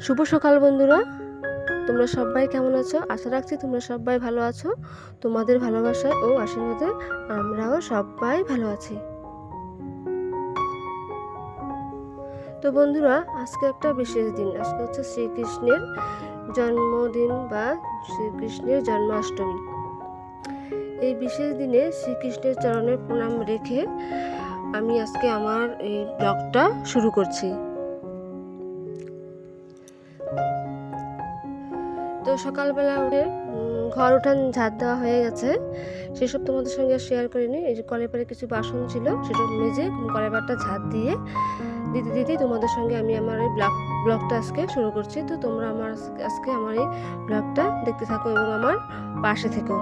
শুভ সকাল বন্ধুরা, তোমরা সবাই কেমন আছো? আশা রাখছি তোমরা সবাই ভালো আছো। তোমাদের ভালোবাসায় ও আশীর্বাদে আমরাও সবাই ভালো আছি। তো বন্ধুরা, আজকে একটা বিশেষ দিন। আজকে হচ্ছে শ্রীকৃষ্ণের জন্মদিন বা শ্রীকৃষ্ণের জন্মাষ্টমী। এই বিশেষ দিনে শ্রীকৃষ্ণের চরণে প্রণাম রেখে আমি আজকে আমার এই ব্লগটা শুরু করছি। তো সকালবেলা উঠে ঘর উঠান ঝাড় দেওয়া হয়ে গেছে, সেসব তোমাদের সঙ্গে শেয়ার করিনি। এই যে কলের পাড়ে কিছু বাসন ছিল, সেসব মেজে কলের পাড়টা ঝাড় দিয়ে দিতে তোমাদের সঙ্গে আমি আমার এই ব্লগটা আজকে শুরু করছি। তো তোমরা আজকে আমার এই ব্লগটা দেখতে থাকো এবং আমার পাশে থেকো।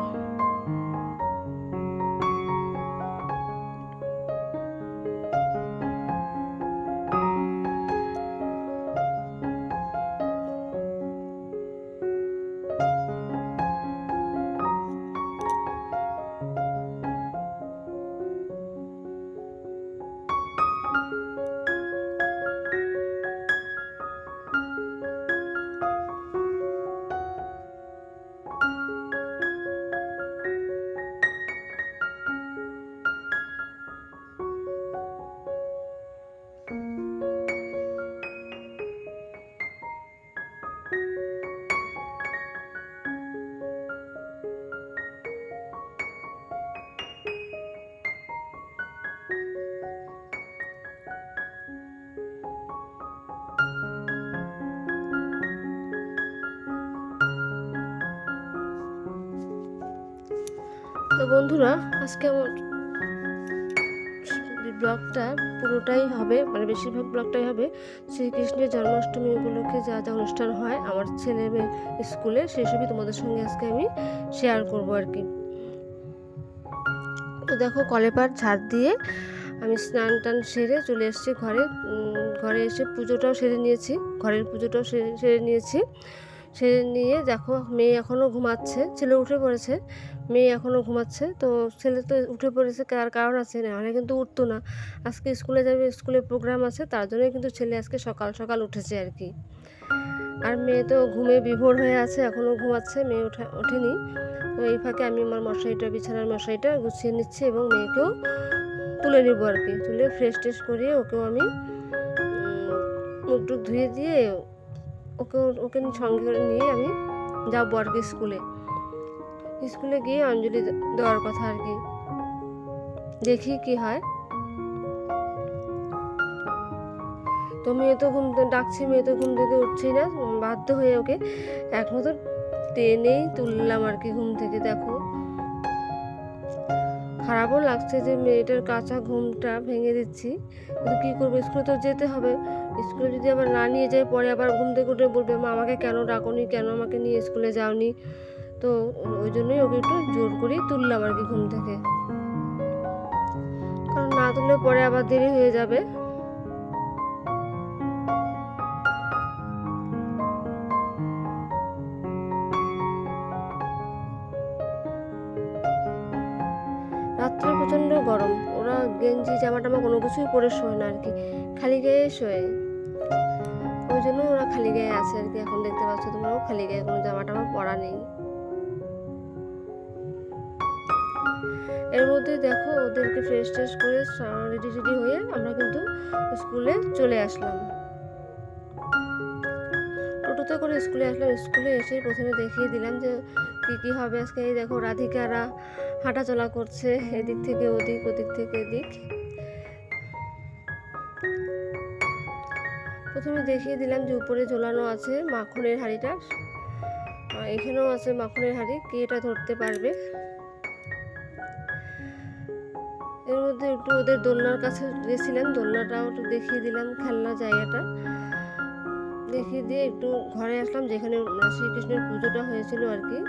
তো বন্ধুরা, আজকে আমার ব্লগটা পুরোটাই হবে, মানে বেশিরভাগ ব্লগটাই হবে শ্রীকৃষ্ণের জন্মাষ্টমী উপলক্ষে যা যা অনুষ্ঠান হয় আমার ছেলে মেয়ে স্কুলে, সেসবই তোমাদের সঙ্গে আজকে আমি শেয়ার করব আর কি। তো দেখো, কলের পাড় ঝাড় দিয়ে আমি স্নান টান সেরে চলে এসেছি ঘরে এসে পুজোটাও সেরে নিয়েছি, ঘরের পুজোটাও সেরে নিয়েছি। সেরে নিয়ে দেখো, মেয়ে এখনও ঘুমাচ্ছে, ছেলে উঠে পড়েছে, মেয়ে এখনও ঘুমাচ্ছে। তো ছেলে তো উঠে পড়েছে, তার কারণ আছে, নাহলে কিন্তু উঠতো না। আজকে স্কুলে যাবে, স্কুলে প্রোগ্রাম আছে, তার জন্যই কিন্তু ছেলে আজকে সকাল সকাল উঠেছে আর কি। আর মেয়ে তো ঘুমে বিভোর হয়ে আছে, এখনও ঘুমাচ্ছে, মেয়ে ওঠেনি। তো এই ফাঁকে আমি আমার বিছানার মশারিটা গুছিয়ে নিচ্ছি এবং মেয়েকেও তুলে নেবো আর কি। তুলে ফ্রেশ ট্রেশ করিয়ে ওকেও আমি মুখ টুক ধুয়ে দিয়ে ওকে সঙ্গে করে নিয়ে আমি যাবো আর কি স্কুলে গিয়ে অঞ্জলি দেওয়ার কথা আর কি। দেখি কি হয়। তো মেয়ে তো ডাকছি, মেয়ে তো ঘুম থেকে উঠছেই না, বাধ্য হয়ে ওকে একমাত্র টেনেই তুললাম আর কি ঘুম থেকে। দেখো, খারাপও লাগছে যে মেয়েটার কাঁচা ঘুমটা ভেঙে দিচ্ছি, কিন্তু কী করবো, স্কুলে তো যেতে হবে। স্কুলে যদি আবার না নিয়ে যাই, পরে আবার ঘুম থেকে উঠে বলবে মা আমাকে কেন ডাকোনি, কেন আমাকে নিয়ে স্কুলে যাওনি। তো ওই জন্যই ওকে একটু জোর করেই তুললাম আর কি ঘুম থেকে, কারণ না তুললে পরে আবার দেরি হয়ে যাবে। রাত্রে প্রচণ্ড গরম, ওরা গেঞ্জি জামা টামা কোনো কিছুই পরে শোয় না আর কি, খালি গায়ে শোয়। ওই জন্য ওরা খালি গায়ে আছে আর কি। এখন দেখতে পাচ্ছ তোমরাও, খালি গায়ে, কোনো জামা টামা পরা নেই। এর মধ্যে দেখো, ওদেরকে ফ্রেশ ট্রেশ করে রেডি হয়ে আমরা কিন্তু স্কুলে চলে আসলাম। টোটোতে করে স্কুলে আসলাম। স্কুলে এসে প্রথমে দেখিয়ে দিলাম যে কি হবে আজকে। এই দেখো, রাধিকারা হাঁটাচলা করছে, এদিক থেকে ওদিক, ওদিক থেকে এদিক। প্রথমে দেখিয়ে দিলাম যে উপরে ঝোলানো আছে মাখনের হাঁড়িটা, এখানেও আছে মাখনের হাঁড়ি, কে এটা ধরতে পারবে। এর মধ্যে একটু ওদের দোলনার কাছে গেছিলাম, দোলনাটাও একটু দেখিয়ে দিলাম, খেলনা জায়গাটা দেখিয়ে দিয়ে একটু ঘরে আসলাম, যেখানে শ্রীকৃষ্ণের পুজোটা হয়েছিল আর কি।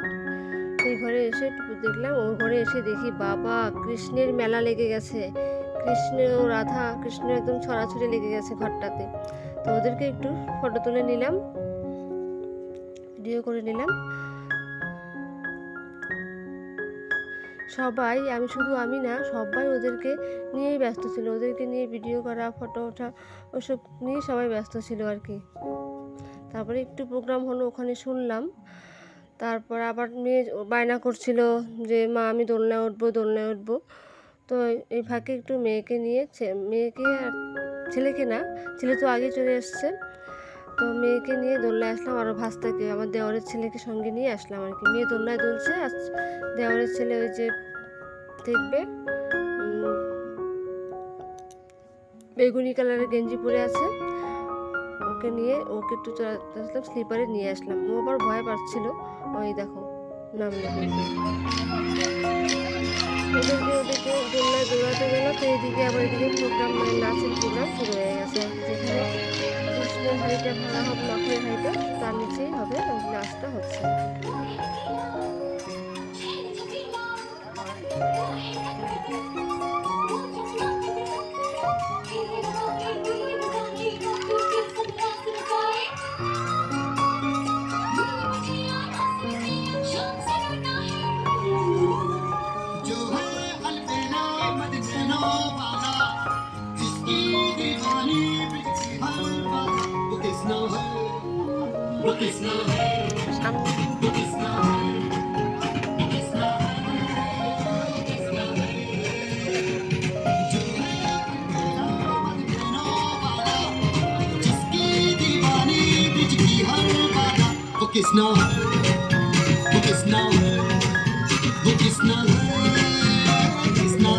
সেই ঘরে এসে দেখলাম, ওর ঘরে এসে দেখি বাবা, কৃষ্ণের মেলা লেগে গেছে, কৃষ্ণ ও রাধা কৃষ্ণ একদম ছড়াছড়ি লেগে গেছে ঘরটাতে। তো ওদেরকে একটু ফটো তুলে নিলাম, ভিডিও করে নিলাম। সবাই, আমি না, সবাই ওদেরকে নিয়েই ব্যস্ত ছিল, ওদেরকে নিয়ে ভিডিও করা, ফটো ওঠা, ওসব নিয়ে সবাই ব্যস্ত ছিল আর কি। তারপরে একটু প্রোগ্রাম হলো, ওখানে শুনলাম। তারপর আবার মেয়ে বায়না করছিল যে মা আমি দোলনায় উঠবো, দোলনায় উঠবো। তো এই ফাঁকে একটু মেয়েকে নিয়ে, মেয়েকে আর ছেলেকে না, ছেলে তো আগে চলে এসছে, তো মেয়েকে নিয়ে দোলনায় আসলাম। আরও ভাস্তাকে, আমার দেওরের ছেলেকে সঙ্গে নিয়ে আসলাম আর কি। মেয়ে দোলনায় দুলছে, আর দেওরের ছেলে ওই যে দেখবে বেগুনি কালারের গেঞ্জি পরে আছে, ওকে নিয়ে ওকে একটু আসলাম, স্লিপারে নিয়ে আসলাম। ও আবার ভয় পাচ্ছিল, ওই দেখো নামলো। ওদেরকে দোলনায় দৌড়াতে গেল, তো এদিকে আবার এদিকে প্রোগ্রাম, মানে নাচের প্রোগ্রাম শুরু হয়ে গেছে। যেখানে কৃষ্ণের হাড়িটা ভাঙা হবে, মাখনের হাড়িটা, তার নিচেই হবে ওই নাচটা হচ্ছে। किसना वो किसना वो किसना किसना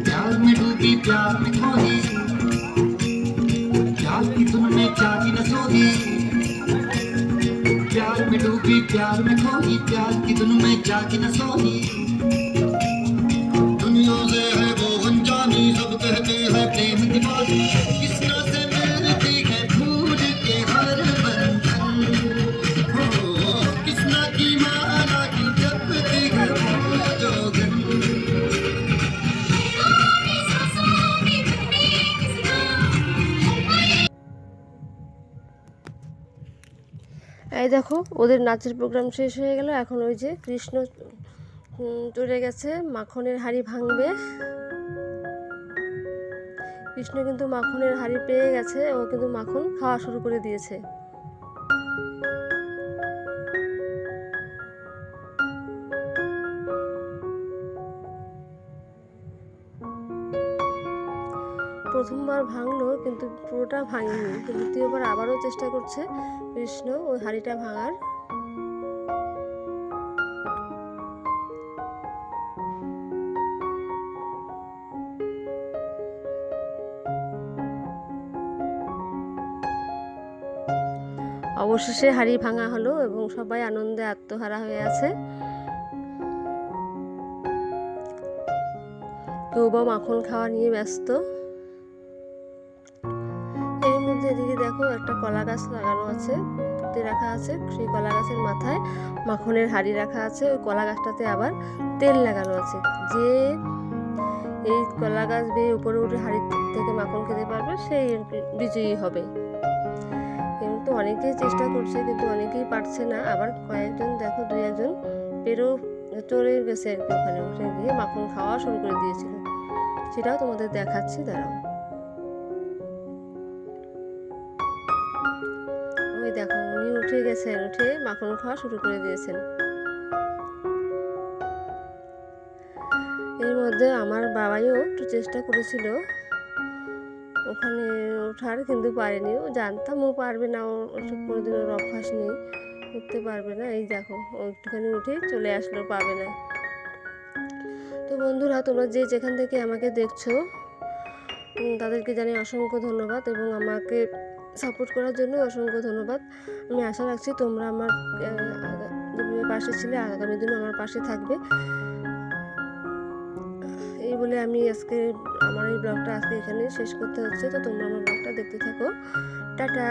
प्यार में डूबी प्यार में खोई प्यार की धुन में जागी न सोई प्यार में डूबी प्यार में खोई प्यार की धुन में जागी न सोई दुनिया से है वो अनजानी सब कहते हैं प्रेम दीवानी किसना से मिलती है भूल के हर बंधन हो किसना की माला की जपती है वो जोगन এই দেখো ওদের নাচের প্রোগ্রাম শেষ হয়ে গেল। এখন ওই যে কৃষ্ণ চলে গেছে, মাখনের হাঁড়ি ভাঙবে। কৃষ্ণ কিন্তু মাখনের হাঁড়ি পেয়ে গেছে, ও কিন্তু মাখন খাওয়া শুরু করে দিয়েছে। প্রথমবার ভাঙলো কিন্তু পুরোটা ভাঙেনি, তো দ্বিতীয়বার আবারও চেষ্টা করছে কৃষ্ণ ওই হাঁড়িটা ভাঙার। অবশেষে হাঁড়ি ভাঙা হলো এবং সবাই আনন্দে আত্মহারা হয়ে আছে। কেউ বা মাখন খাওয়া নিয়ে ব্যস্ত। এর মধ্যে এদিকে দেখো একটা কলা গাছ লাগানো আছে, পুঁতে রাখা আছে। সেই কলা গাছের মাথায় মাখনের হাঁড়ি রাখা আছে, ওই কলা গাছটাতে আবার তেল লাগানো আছে। যে এই কলা গাছ বেয়ে উপরে উঠে হাঁড়ি থেকে মাখন খেতে পারবে সেই বিজয়ী হবে। কিন্তু অনেকেই চেষ্টা করছে, কিন্তু অনেকেই পারছে না। আবার কয়েকজন দেখো, দুই একজন চলে গেছে আর কি, ওখানে উঠে গিয়ে মাখন খাওয়া শুরু করে দিয়েছিল। সেটাও তোমাদের দেখাচ্ছি, দাঁড়াও। ওই দেখো উনি উঠে গেছেন, উঠে মাখন খাওয়া শুরু করে দিয়েছেন। এর মধ্যে আমার বাবাইও একটু চেষ্টা করেছিল ওখানে ওঠার, কিন্তু পারেনি। ও জানতাম ও পারবে না, ওসব কোনোদিন ওর অভ্যাস নেই, উঠতে পারবে না। এই দেখো ও একটুখানি উঠে চলে আসলো, পাবে না। তো বন্ধুরা, তোমরা যে যেখান থেকে আমাকে দেখছো তাদেরকে জানাই অসংখ্য ধন্যবাদ, এবং আমাকে সাপোর্ট করার জন্য অসংখ্য ধন্যবাদ। আমি আশা রাখছি তোমরা আমার পাশে ছিলে, আগামী দিনও আমার পাশে থাকবে। এই বলে আমি আজকে আমার এই ব্লগটা আজকে এখানে শেষ করতে হচ্ছে। তো তোমরা আমার ব্লগটা দেখতে থাকো। টাটা।